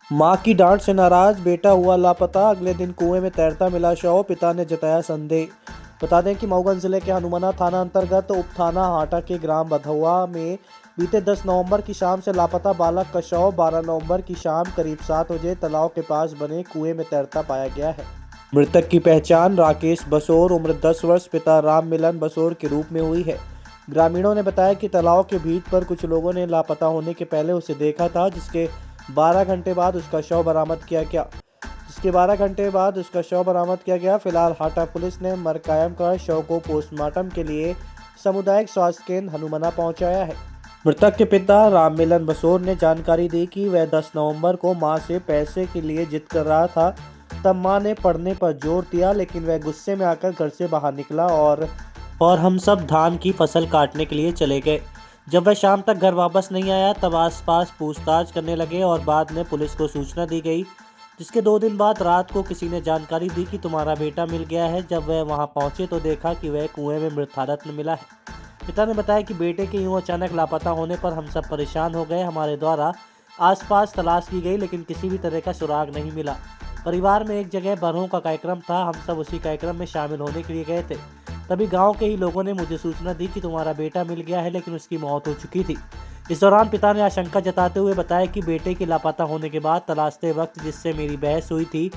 मां की डांट से नाराज बेटा हुआ लापता, अगले दिन कुएं में तैरता मिला शव, पिता ने जताया संदेह। बता दें कि मऊगंज जिले के हनुमाना थाना अंतर्गत उप थाना हाटा के ग्राम बधौआ में बीते 10 नवंबर की शाम से लापता बालक का शव 12 नवंबर की शाम करीब 7 बजे तालाब के पास बने कुएं में तैरता पाया गया है। मृतक की पहचान राकेश बसोर उम्र 10 वर्ष पिता राम मिलन बसोर के रूप में हुई है। ग्रामीणों ने बताया कि तालाब के भीड़ पर कुछ लोगों ने लापता होने के पहले उसे देखा था, जिसके 12 घंटे बाद उसका शव बरामद किया गया। फिलहाल हाटा पुलिस ने मरकायम का शव को पोस्टमार्टम के लिए सामुदायिक स्वास्थ्य केंद्र हनुमाना पहुंचाया है। मृतक के पिता राम मिलन बसोर ने जानकारी दी कि वह 10 नवंबर को मां से पैसे के लिए जिद कर रहा था। तब मां ने पढ़ने पर जोर दिया, लेकिन वह गुस्से में आकर घर से बाहर निकला और हम सब धान की फसल काटने के लिए चले गए। जब वह शाम तक घर वापस नहीं आया तब आसपास पूछताछ करने लगे और बाद में पुलिस को सूचना दी गई, जिसके 2 दिन बाद रात को किसी ने जानकारी दी कि तुम्हारा बेटा मिल गया है। जब वह वहां पहुंचे तो देखा कि वह कुएं में मृत हालत में मिला है। पिता ने बताया कि बेटे के यूं अचानक लापता होने पर हम सब परेशान हो गए। हमारे द्वारा आसपास तलाश की गई, लेकिन किसी भी तरह का सुराग नहीं मिला। परिवार में एक जगह बरहों का कार्यक्रम था, हम सब उसी कार्यक्रम में शामिल होने के लिए गए थे। तभी गांव के ही लोगों ने मुझे सूचना दी कि तुम्हारा बेटा मिल गया है, लेकिन उसकी मौत हो चुकी थी। इस दौरान पिता ने आशंका जताते हुए बताया कि बेटे के लापता होने के बाद तलाशते वक्त जिससे मेरी बहस हुई थी,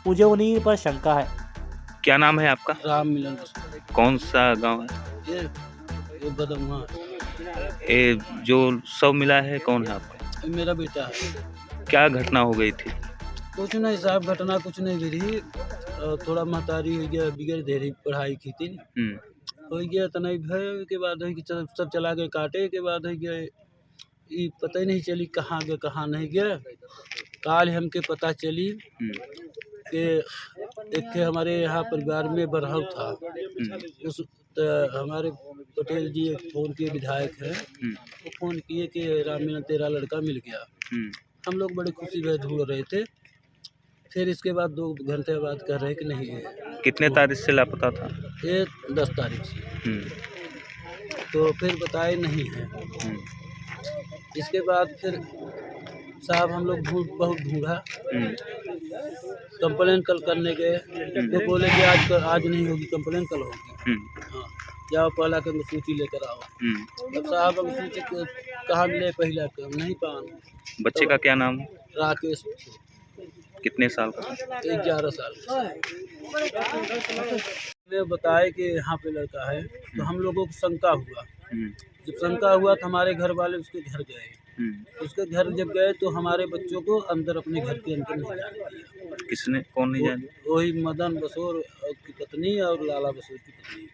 मुझे उन्हीं पर शंका है। क्या नाम है आपका? राम मिलन कौन सा गांव है? ये बदमुआ ये जो शव मिला है कौन है आपका? ये मेरा बेटा है। क्या घटना हो गई थी? कुछ नहीं साहब, घटना कुछ नहीं गिरी। थोड़ा महतारी हो गया, बिगड़ देरी पढ़ाई की थी, हो गया तना भय के बाद है कि सब चला गए काटे के बाद है गया, ये पता ही नहीं चली कहाँ गए कहाँ नहीं गए। काल हमके पता चली कि एक के हमारे यहाँ परिवार में बरहव था। उस हमारे पटेल जी एक फोन किए, विधायक है, वो फोन किए कि राम मिलन तेरा लड़का मिल गया। हम लोग बड़ी खुशी में ढूंढ रहे थे। फिर इसके बाद 2 घंटे बाद कह रहे हैं कि नहीं है। कितने तारीख से लापता था? ये 10 तारीख से। तो फिर बताए नहीं है। इसके बाद फिर साहब हम लोग बहुत ढूंढा। कंप्लेन कल करने गए तो बोले कि आज नहीं होगी कंप्लेन, कल होगी। हाँ, जाओ पहला के सूची लेकर आओ। अब साहब हम सूची कहाँ मिले, पहला का नहीं पान। बच्चे का क्या नाम? राकेश। कितने साल का? 11 साल का। ने बताया कि यहाँ पे लड़का है, तो हम लोगों को शंका हुआ। जब शंका हुआ तो हमारे घर वाले उसके घर गए। उसके घर जब गए तो हमारे बच्चों को अंदर अपने घर के अंदर नहीं जाने दिया। किसने? कौन नहीं जाने? वही मदन बसोर की पत्नी और लाला बसोर की पत्नी,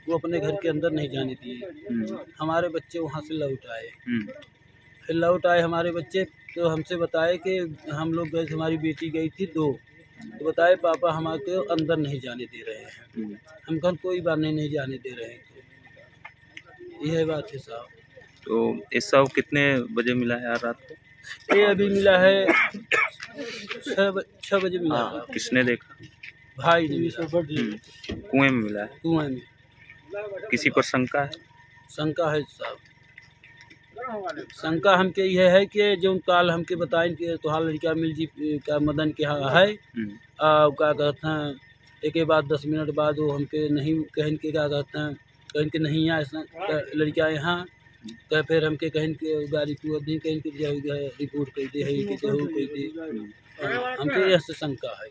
वो अपने घर के अंदर नहीं जाने दिए। हमारे बच्चे वहाँ से लौट आए। फिर लौट आए हमारे बच्चे, तो हमसे बताए कि हम लोग गए, हमारी बेटी गई थी 2, तो बताए पापा हमारे अंदर नहीं जाने दे रहे हैं। हम कहा कोई बात नहीं जाने दे रहे हैं। तो यह बात है साहब। तो ये शव कितने बजे मिला है यार रात को? ये अभी मिला है 6 बजे मिला है। किसने देखा? भाई ने मिला। कुएं में मिला है? कुएं में। किसी पर शंका है? शंका है साहब। शंका हमके यह है कि जो काल हमके बताएं कि तुहार लड़का मिल जी का मदन के यहाँ है। क्या कहते हैं, एक के बाद 10 मिनट बाद वो हमके नहीं कहन के क्या कहते हैं, कहन के नहीं आए लड़का यहाँ। क्या फिर हमके कहन के गाड़ी को नहीं कहन के रिपोर्ट कर दे है कि जरूर कर दे। हमके यह से शंका है।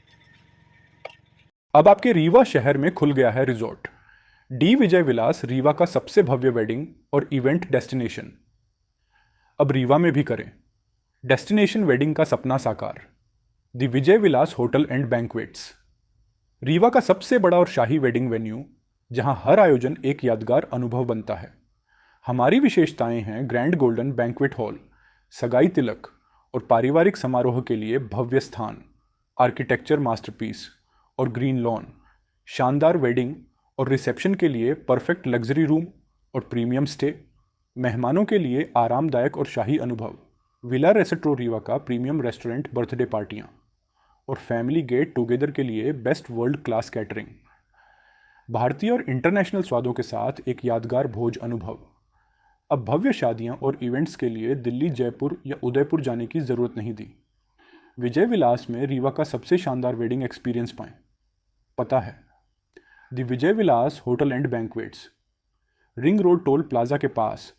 अब आपके रीवा शहर में खुल गया है रिजॉर्ट डी विजय विलास, रीवा का सबसे भव्य वेडिंग और इवेंट डेस्टिनेशन। अब रीवा में भी करें डेस्टिनेशन वेडिंग का सपना साकार। The Vijay Vilas hotel and banquets, Rewa का सबसे बड़ा और शाही वेडिंग वेन्यू, जहां हर आयोजन एक यादगार अनुभव बनता है। हमारी विशेषताएं हैं ग्रैंड गोल्डन बैंक्वेट हॉल, सगाई तिलक और पारिवारिक समारोह के लिए भव्य स्थान, आर्किटेक्चर मास्टरपीस और ग्रीन लॉन, शानदार वेडिंग और रिसेप्शन के लिए परफेक्ट लग्जरी रूम और प्रीमियम स्टे, मेहमानों के लिए आरामदायक और शाही अनुभव, विला रेस्टोरेंट रीवा का प्रीमियम रेस्टोरेंट, बर्थडे पार्टियां और फैमिली गेट टुगेदर के लिए बेस्ट वर्ल्ड क्लास कैटरिंग, भारतीय और इंटरनेशनल स्वादों के साथ एक यादगार भोज अनुभव। अब भव्य शादियां और इवेंट्स के लिए दिल्ली, जयपुर या उदयपुर जाने की ज़रूरत नहीं दी। विजय विलास में रीवा का सबसे शानदार वेडिंग एक्सपीरियंस पाएं। पता है the Vijay Vilas hotel and banquets, ring road toll plaza के पास,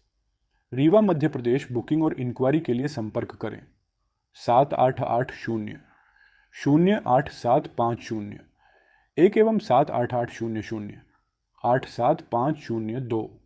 रीवा मध्य प्रदेश। बुकिंग और इंक्वायरी के लिए संपर्क करें 78800-08750 1 एवं 78800-87502।